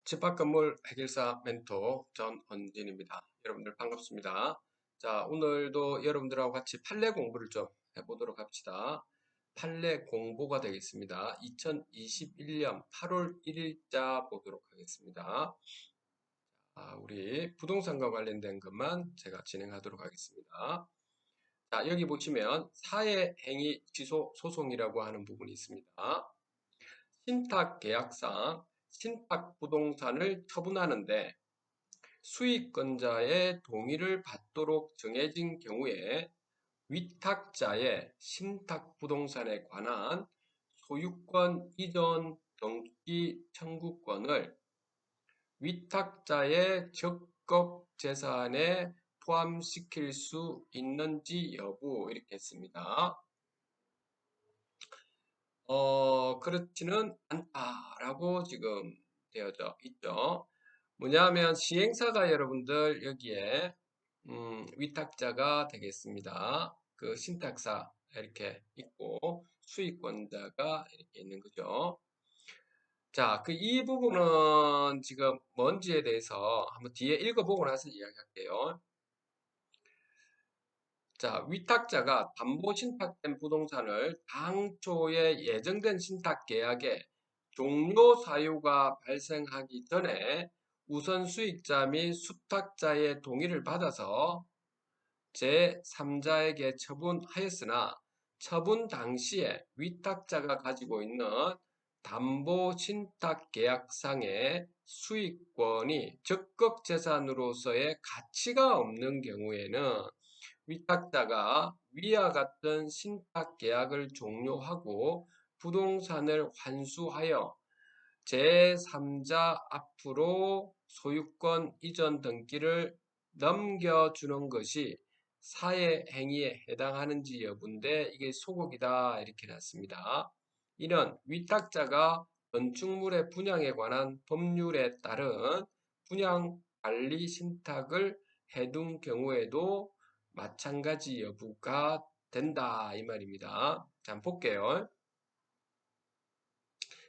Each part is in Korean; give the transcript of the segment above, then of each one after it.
집합건물 해결사 멘토 전원진입니다. 여러분들 반갑습니다. 자, 오늘도 여러분들하고 같이 판례 공부를 좀 해보도록 합시다. 판례 공부가 되겠습니다. 2021년 8월 1일자 보도록 하겠습니다. 우리 부동산과 관련된 것만 제가 진행하도록 하겠습니다. 자, 여기 보시면 사회행위 취소 소송이라고 하는 부분이 있습니다. 신탁계약상 신탁부동산을 처분하는데 수익권자의 동의를 받도록 정해진 경우에 위탁자의 신탁부동산에 관한 소유권 이전 등기 청구권을 위탁자의 적극 재산에 포함시킬 수 있는지 여부 이렇게 했습니다. 그렇지는 않다라고 지금 되어져 있죠. 뭐냐면 시행사가 여러분들 여기에 위탁자가 되겠습니다. 그 신탁사 이렇게 있고 수익권자가 이렇게 있는 거죠. 자, 이 부분은 지금 뭔지에 대해서 한번 뒤에 읽어보고 나서 이야기할게요. 자, 위탁자가 담보 신탁된 부동산을 당초에 예정된 신탁 계약에 종료 사유가 발생하기 전에 우선 수익자 및 수탁자의 동의를 받아서 제3자에게 처분하였으나 처분 당시에 위탁자가 가지고 있는 담보 신탁 계약상의 수익권이 적극 재산으로서의 가치가 없는 경우에는 위탁자가 위와 같은 신탁 계약을 종료하고 부동산을 환수하여 제3자 앞으로 소유권 이전 등기를 넘겨주는 것이 사회행위에 해당하는지 여부인데 이게 소극이다 이렇게 났습니다. 이는 위탁자가 건축물의 분양에 관한 법률에 따른 분양관리 신탁을 해둔 경우에도 마찬가지 여부가 된다 이 말입니다. 자, 한번 볼게요.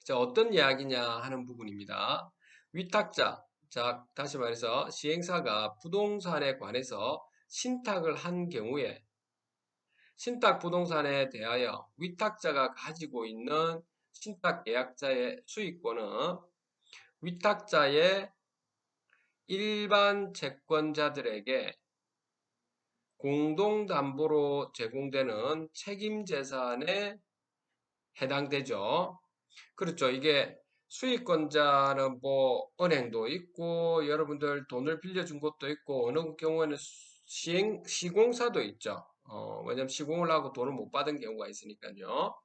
자, 어떤 이야기냐 하는 부분입니다. 위탁자, 자, 다시 말해서 시행사가 부동산에 관해서 신탁을 한 경우에 신탁 부동산에 대하여 위탁자가 가지고 있는 신탁 계약자의 수익권은 위탁자의 일반 채권자들에게 공동담보로 제공되는 책임재산에 해당되죠. 그렇죠. 이게 수익권자는 뭐 은행도 있고 여러분들 돈을 빌려준 것도 있고 어느 경우에는 시공사도 있죠. 왜냐면 시공을 하고 돈을 못 받은 경우가 있으니까요.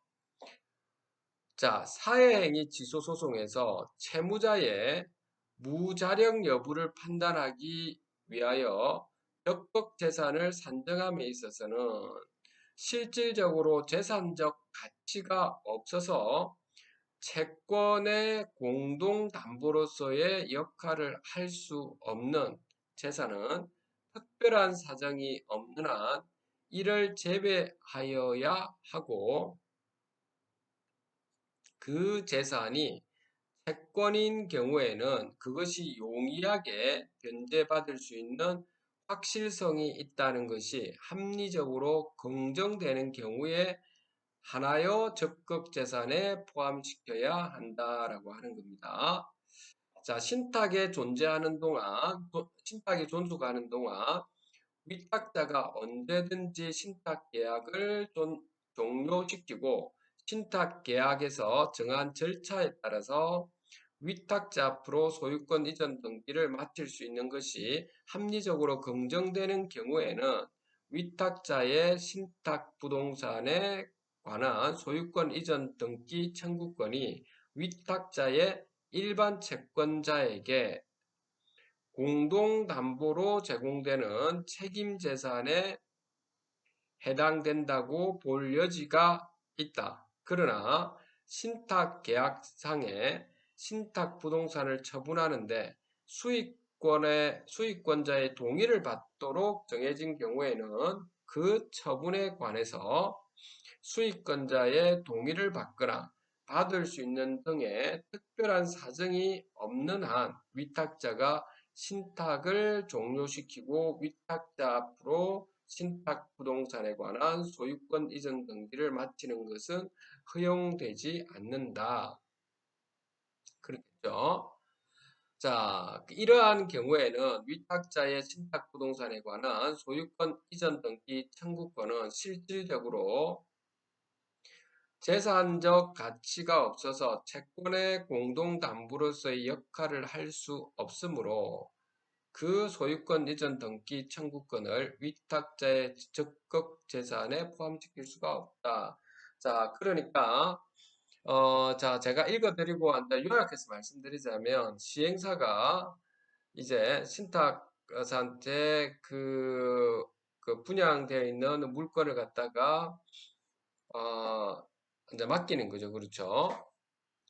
자, 사회행위 취소소송에서 채무자의 무자력 여부를 판단하기 위하여 적법 재산을 산정함에 있어서는 실질적으로 재산적 가치가 없어서 채권의 공동담보로서의 역할을 할 수 없는 재산은 특별한 사정이 없는 한 이를 제외하여야 하고 그 재산이 채권인 경우에는 그것이 용이하게 변제받을 수 있는 확실성이 있다는 것이 합리적으로 긍정되는 경우에 하나여 적극 재산에 포함시켜야 한다라고 하는 겁니다. 자, 신탁이 존속하는 동안 위탁자가 언제든지 신탁 계약을 종료시키고 신탁 계약에서 정한 절차에 따라서 위탁자 앞으로 소유권 이전 등기를 마칠 수 있는 것이 합리적으로 긍정되는 경우에는 위탁자의 신탁 부동산에 관한 소유권 이전 등기 청구권이 위탁자의 일반 채권자에게 공동담보로 제공되는 책임재산에 해당된다고 볼 여지가 있다. 그러나 신탁계약상에 신탁부동산을 처분하는데 수익권자의 동의를 받도록 정해진 경우에는 그 처분에 관해서 수익권자의 동의를 받거나 받을 수 있는 등의 특별한 사정이 없는 한 위탁자가 신탁을 종료시키고 위탁자 앞으로 신탁 부동산에 관한 소유권 이전 등기를 마치는 것은 허용되지 않는다. 그렇겠죠? 자, 이러한 경우에는 위탁자의 신탁 부동산에 관한 소유권 이전 등기 청구권은 실질적으로 재산적 가치가 없어서 채권의 공동담보로서의 역할을 할 수 없으므로 그 소유권 이전 등기 청구권을 위탁자의 적극 재산에 포함시킬 수가 없다. 자, 그러니까 자, 제가 읽어드리고 요약해서 말씀드리자면 시행사가 이제 신탁자한테 그 분양되어 있는 물건을 갖다가 어, 이제 맡기는 거죠. 그렇죠?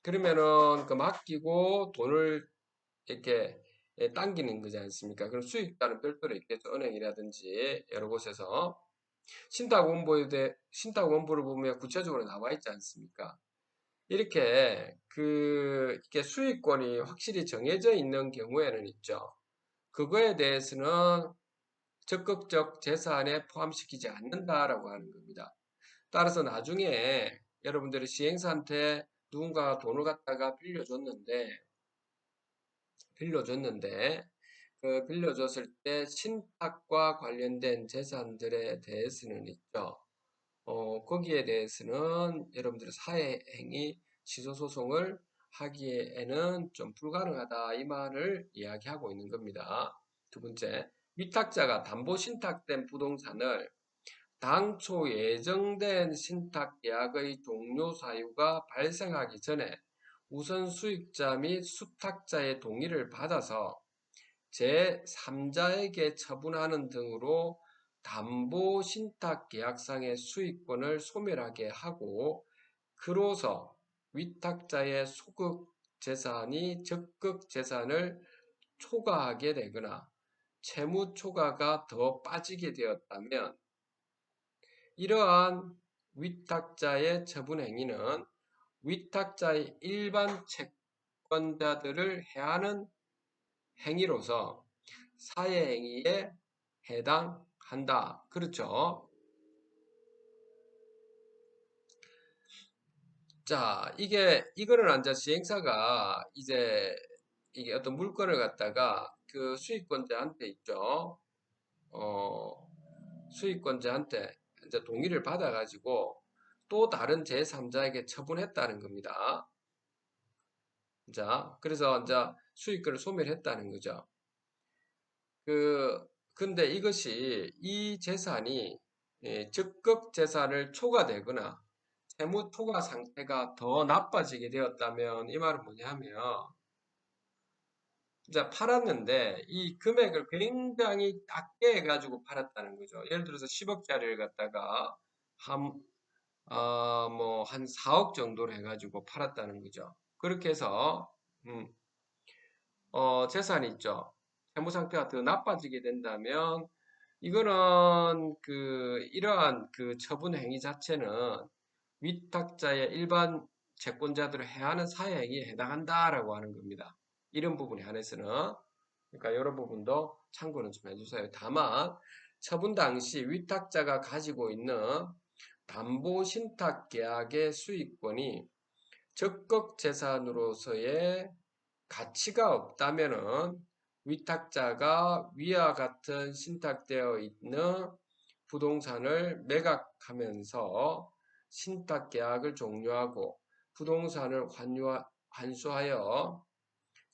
그러면은 그 맡기고 돈을 이렇게 당기는 거지 않습니까? 그럼 수익자는 별도로 있겠죠. 은행이라든지 여러 곳에서 신탁원부를 보면 구체적으로 나와 있지 않습니까? 이렇게 수익권이 확실히 정해져 있는 경우에는 있죠. 그거에 대해서는 적극적 재산에 포함시키지 않는다라고 하는 겁니다. 따라서 나중에 여러분들이 시행사한테 누군가가 돈을 갖다가 빌려줬는데 그 빌려줬을 때 신탁과 관련된 재산들에 대해서는 있죠. 거기에 대해서는 여러분들의 사회행위 취소소송을 하기에는 좀 불가능하다 이 말을 이야기하고 있는 겁니다. 두 번째, 위탁자가 담보신탁된 부동산을 당초 예정된 신탁계약의 종료 사유가 발생하기 전에 우선 수익자 및 수탁자의 동의를 받아서 제3자에게 처분하는 등으로 담보신탁계약상의 수익권을 소멸하게 하고 그로서 위탁자의 소극 재산이 적극 재산을 초과하게 되거나 채무 초과가 더 빠지게 되었다면 이러한 위탁자의 처분 행위는 위탁자의 일반 채권자들을 해하는 행위로서 사회행위에 해당한다. 그렇죠? 자, 이거는 이제 시행사가 이게 어떤 물건을 갖다가 그 수익권자한테 있죠. 어, 수익권자한테 이제 동의를 받아가지고 또 다른 제3자에게 처분했다는 겁니다. 자, 그래서 이제 수익권을 소멸했다는 거죠. 근데 이 재산이 적극 재산을 초과되거나 채무 초과 상태가 더 나빠지게 되었다면 이 말은 뭐냐면 이제 팔았는데 이 금액을 굉장히 작게 해가지고 팔았다는 거죠. 예를 들어서 10억짜리를 갖다가 한 4억 정도로 해가지고 팔았다는 거죠. 그렇게 해서 음, 재산이 있죠. 채무 상태가 더 나빠지게 된다면 이거는 이러한 그 처분 행위 자체는 위탁자의 일반 채권자들을 해하는 사회 행위에 해당한다라고 하는 겁니다. 이런 부분에 한해서는 그러니까 이런 부분도 참고는 좀 해주세요. 다만 처분 당시 위탁자가 가지고 있는 담보신탁계약의 수익권이 적극 재산으로서의 가치가 없다면은 위탁자가 위와 같은 신탁되어 있는 부동산을 매각하면서 신탁계약을 종료하고 부동산을 환수하여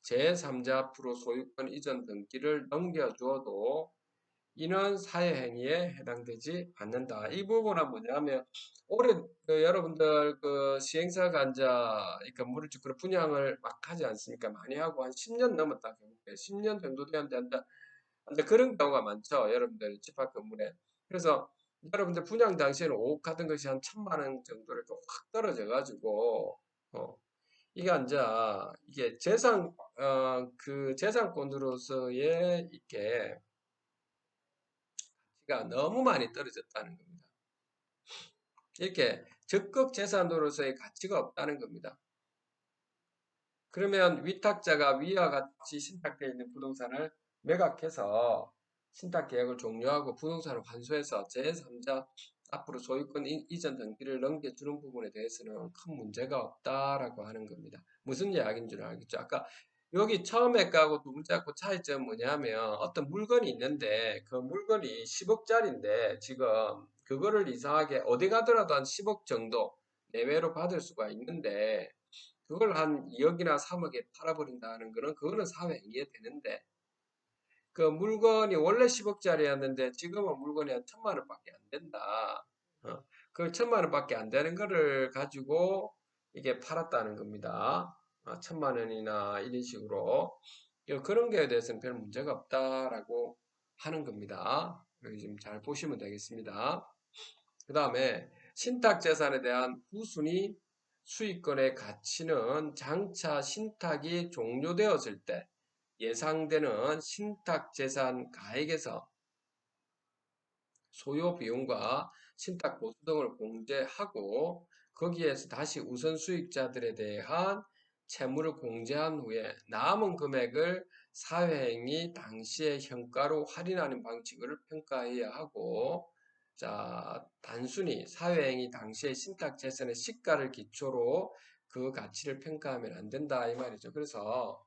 제3자 앞으로 소유권 이전 등기를 넘겨주어도 이는 사회행위에 해당되지 않는다. 이 부분은 뭐냐면 올해 여러분들 시행사가 이 건물을 쭉 분양을 막 하지 않습니까? 많이 하고 한 10년 넘었다. 10년 정도 되는데 그런 경우가 많죠. 여러분들 집합 건물에. 그래서 여러분들 분양 당시에는 5억 하던 것이 한 1,000만 원 정도 이렇게 확 떨어져 가지고 이게 그 재산권으로서의 이게 가치가 너무 많이 떨어졌다는 겁니다. 이렇게 적극 재산으로서의 가치가 없다는 겁니다. 그러면 위탁자가 위와 같이 신탁되어 있는 부동산을 매각해서 신탁 계약을 종료하고 부동산을 환수해서 제3자 앞으로 소유권 이전 등기를 넘겨주는 부분에 대해서는 큰 문제가 없다라고 하는 겁니다. 무슨 이야기인 줄 알겠죠? 아까 여기 처음에 가고 두 번째 거 차이점은 뭐냐면 어떤 물건이 있는데 그 물건이 10억짜리인데 지금 그거를 이상하게 어디 가더라도 한 10억 정도 내외로 받을 수가 있는데 그걸 한 2억이나 3억에 팔아버린다는 거는 그거는 사회 이해되는데 그 물건이 원래 10억짜리였는데 지금은 물건이 한 1,000만 원밖에 안 된다. 그 1,000만 원밖에 안 되는 거를 가지고 이게 팔았다는 겁니다. 1,000만 원이나 이런 식으로 그런 거에 대해서는 별 문제가 없다라고 하는 겁니다. 여기 좀 잘 보시면 되겠습니다. 그 다음에 신탁재산에 대한 후순위 수익권의 가치는 장차 신탁이 종료되었을 때 예상되는 신탁재산 가액에서 소요 비용과 신탁 보수 등을 공제하고 거기에서 다시 우선 수익자들에 대한 채무를 공제한 후에 남은 금액을 사회행위 당시의 현가로 할인하는 방식을 평가해야 하고 자, 단순히 사회행위 당시의 신탁재산의 시가를 기초로 그 가치를 평가하면 안 된다 이 말이죠. 그래서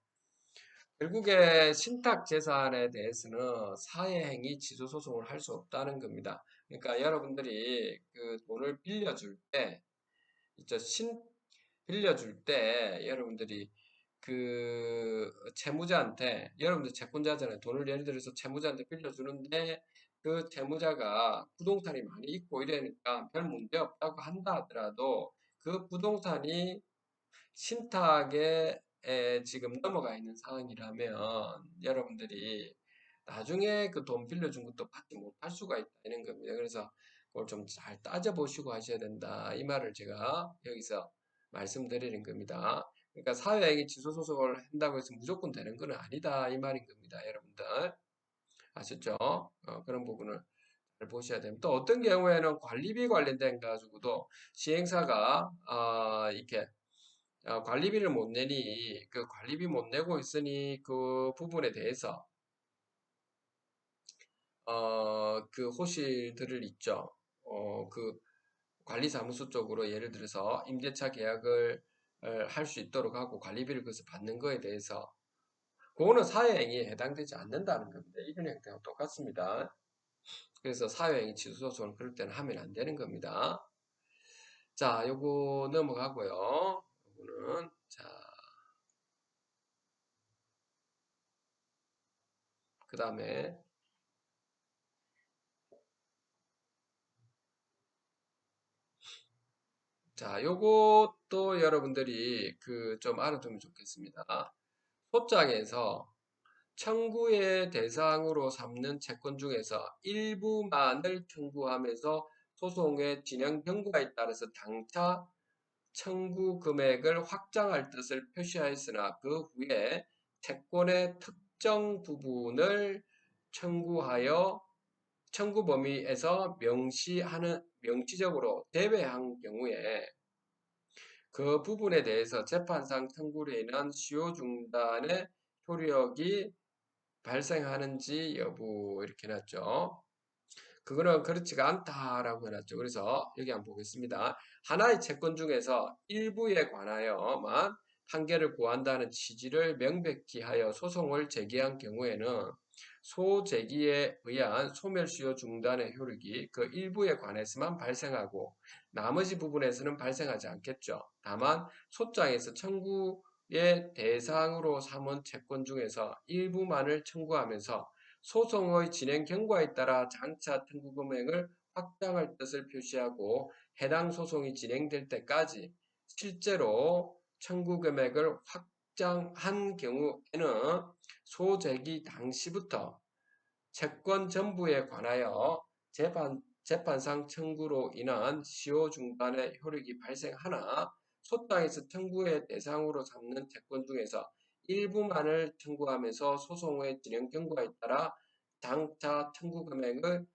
결국에 신탁재산에 대해서는 사회행위 취소소송을 할 수 없다는 겁니다. 그러니까 여러분들이 그 돈을 빌려줄 때, 있죠. 빌려줄 때 여러분들이 그 채무자한테, 여러분들 채권자잖아요. 돈을 예를 들어서 채무자한테 빌려주는데 그 채무자가 부동산이 많이 있고 이러니까 별 문제 없다고 한다 하더라도 그 부동산이 신탁에 지금 넘어가 있는 상황이라면 여러분들이 나중에 그 돈 빌려준 것도 받지 못할 수가 있다 이런 겁니다. 그래서 그걸 좀 잘 따져보시고 하셔야 된다. 이 말을 제가 여기서 말씀드리는 겁니다. 그러니까 사회행위 취소소송을 한다고 해서 무조건 되는 건 아니다. 이 말인 겁니다. 여러분들. 아셨죠? 그런 부분을 잘 보셔야 됩니다. 또 어떤 경우에는 관리비 관련된 가지고도 시행사가 이렇게 관리비를 못 내니 그 관리비 못 내고 있으니 그 부분에 대해서 그 호실들을 있죠. 그 관리사무소 쪽으로 예를 들어서 임대차 계약을 할 수 있도록 하고 관리비를 그래서 받는 거에 대해서 그거는 사회행위에 해당되지 않는다는 겁니다. 이런 형태와 똑같습니다. 그래서 사회행위 취소소송을 그럴 때는 하면 안 되는 겁니다. 자, 요거 넘어가고요. 요거는 자, 그 다음에 자, 요것도 여러분들이 그 좀 알아두면 좋겠습니다. 소장에서 청구의 대상으로 삼는 채권 중에서 일부만을 청구하면서 소송의 진행 경과에 따라서 당차 청구 금액을 확장할 뜻을 표시하였으나 그 후에 채권의 특정 부분을 청구하여 청구 범위에서 명시적으로 제외한 경우에 그 부분에 대해서 재판상 청구로 인한 수요 중단의 효력이 발생하는지 여부 이렇게 해놨죠. 그거는 그렇지가 않다라고 해놨죠. 그래서 여기 한번 보겠습니다. 하나의 채권 중에서 일부에 관하여만 판결을 구한다는 취지를 명백히 하여 소송을 제기한 경우에는 소제기에 의한 소멸수요 중단의 효력이 그 일부에 관해서만 발생하고 나머지 부분에서는 발생하지 않겠죠. 다만 소장에서 청구의 대상으로 삼은 채권 중에서 일부만을 청구하면서 소송의 진행 경과에 따라 장차 청구 금액을 확장할 뜻을 표시하고 해당 소송이 진행될 때까지 실제로 청구 금액을 확장한 경우에는 소제기 당시부터 채권 전부에 관하여 재판상 청구로 인한 시효 중단의 효력이 발생하나 소장에서 청구의 대상으로 삼는 채권 중에서 일부만을 청구하면서 소송의 진행 경과에 따라 장차 청구 금액을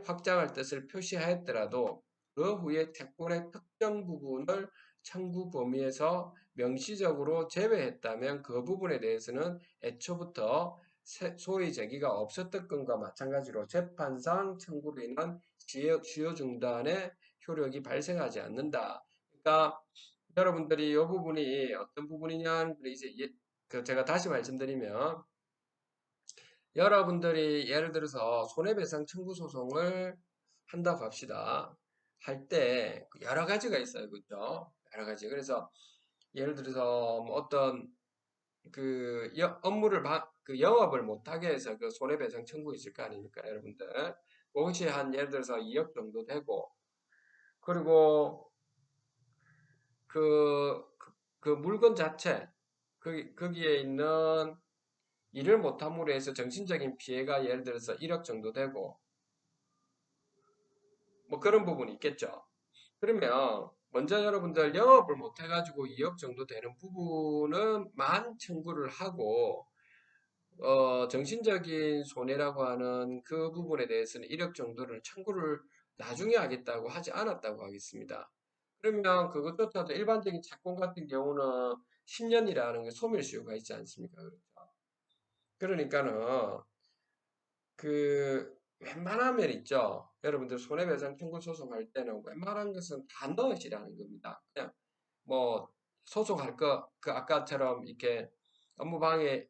확장할 뜻을 표시하였더라도 그 후에 채권의 특정 부분을 청구 범위에서 명시적으로 제외했다면 그 부분에 대해서는 애초부터 소위 제기가 없었던 건과 마찬가지로 재판상 청구로 인한 시효 중단의 효력이 발생하지 않는다. 그러니까 여러분들이 이 부분이 어떤 부분이냐, 이제 제가 다시 말씀드리면 여러분들이 예를 들어서 손해배상 청구 소송을 한다고 합시다. 할 때 여러 가지가 있어요. 그죠? 여러 가지. 그래서 예를 들어서 뭐 어떤 그 업무를 그 영업을 못하게 해서 그 손해배상 청구 있을 거 아닙니까? 여러분들. 그것이 한 예를 들어서 2억 정도 되고 그리고 그 물건 자체 거기에 있는 일을 못함으로 해서 정신적인 피해가 예를 들어서 1억 정도 되고 뭐 그런 부분이 있겠죠. 그러면 먼저 여러분들 영업을 못 해가지고 2억 정도 되는 부분은 만 청구를 하고 정신적인 손해라고 하는 그 부분에 대해서는 1억 정도를 청구를 나중에 하겠다고 하지 않았다고 하겠습니다. 그러면 그것조차도 일반적인 채권 같은 경우는 10년이라는 게 소멸시효가 있지 않습니까? 그렇죠? 그러니까는 웬만하면 있죠. 여러분들 손해배상 청구 소송할 때는 웬만한 것은 다 넣으시라는 겁니다. 그냥 뭐 소송할 거, 그 아까처럼 이렇게 업무 방해,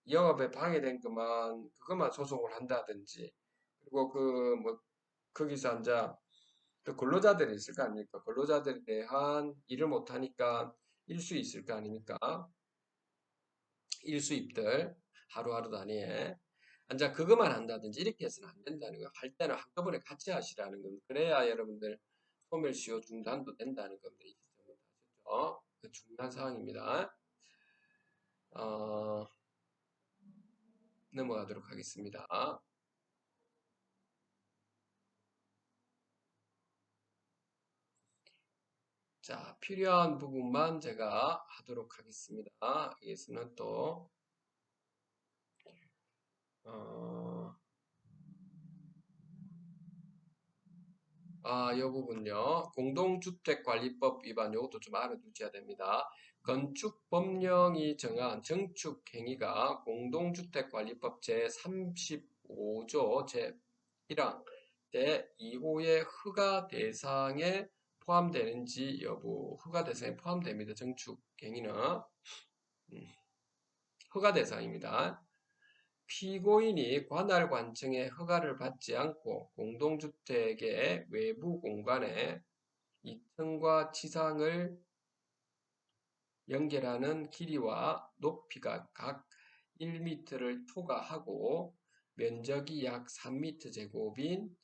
영업에 방해된 그것만 소송을 한다든지, 그리고 뭐, 거기서 이제 또 근로자들이 있을 거 아닙니까? 근로자들에 대한 일을 못하니까 일수 있을 거 아닙니까? 일수입들 하루하루 단위에 앉아 그것만 한다든지 이렇게 해서는 안 된다는 거예요. 할 때는 한꺼번에 같이 하시라는 겁니다. 그래야 여러분들 소멸시효 중단도 된다는 겁니다. 이 시점부터 아셨죠? 그 중요한 사항입니다. 어, 넘어가도록 하겠습니다. 자, 필요한 부분만 제가 하도록 하겠습니다. 여기서는 또 어, 이 부분요. 공동주택관리법 위반 요것도 좀 알아두셔야 됩니다. 건축법령이 정한 정축행위가 공동주택관리법 제35조 제1항 제2호의 허가 대상에 포함되는지 여부. 허가 대상에 포함됩니다. 정축행위는 허가 대상입니다. 피고인이 관할 관청의 허가를 받지 않고 공동주택의 외부 공간에 2층과 지상을 연결하는 길이와 높이가 각 1m를 초과하고 면적이 약 3m 제곱인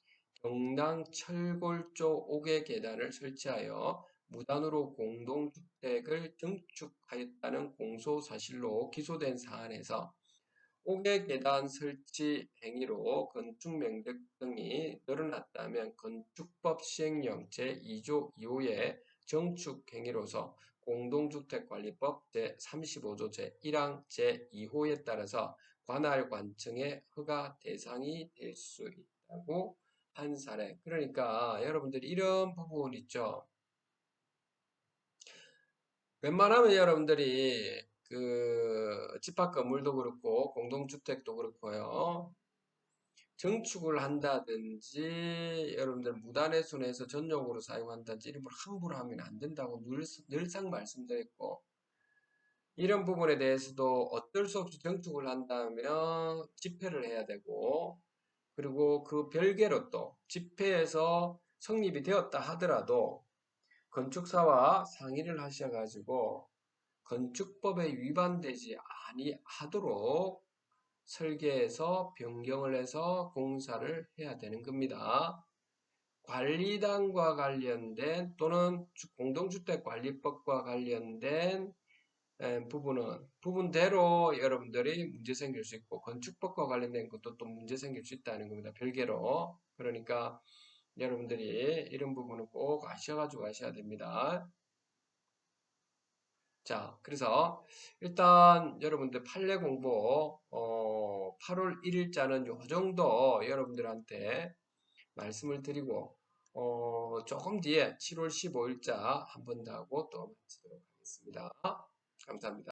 경랑 철골조 5개 계단을 설치하여 무단으로 공동주택을 증축하였다는 공소사실로 기소된 사안에서 5개 계단 설치 행위로 건축 면적 등이 늘어났다면 건축법 시행령 제2조 2호의 정축 행위로서 공동주택관리법 제35조 제1항 제2호에 따라서 관할 관청의 허가 대상이 될 수 있다고 한 사례. 그러니까 여러분들이 이런 부분 있죠. 웬만하면 여러분들이 집합 건물도 그렇고 공동주택도 그렇고요. 증축을 한다든지 여러분들 무단훼손해서 전용으로 사용한다든지 이런 걸 함부로 하면 안 된다고 늘상 말씀드렸고 이런 부분에 대해서도 어쩔 수 없이 증축을 한다면 집회를 해야 되고 그리고 그 별개로 또 집회에서 성립이 되었다 하더라도 건축사와 상의를 하셔가지고 건축법에 위반되지 아니하도록 설계해서 변경을 해서 공사를 해야 되는 겁니다. 관리단과 관련된 또는 공동주택관리법과 관련된 부분대로 여러분들이 문제 생길 수 있고 건축법과 관련된 것도 또 문제 생길 수 있다는 겁니다. 별개로. 그러니까 여러분들이 이런 부분은 꼭 아셔가지고 가셔야 됩니다. 자, 그래서 일단 여러분들 판례 공부 8월 1일자는 요 정도 여러분들한테 말씀을 드리고 조금 뒤에 7월 15일자 한 번 더 하고 또 마치도록 하겠습니다. 감사합니다.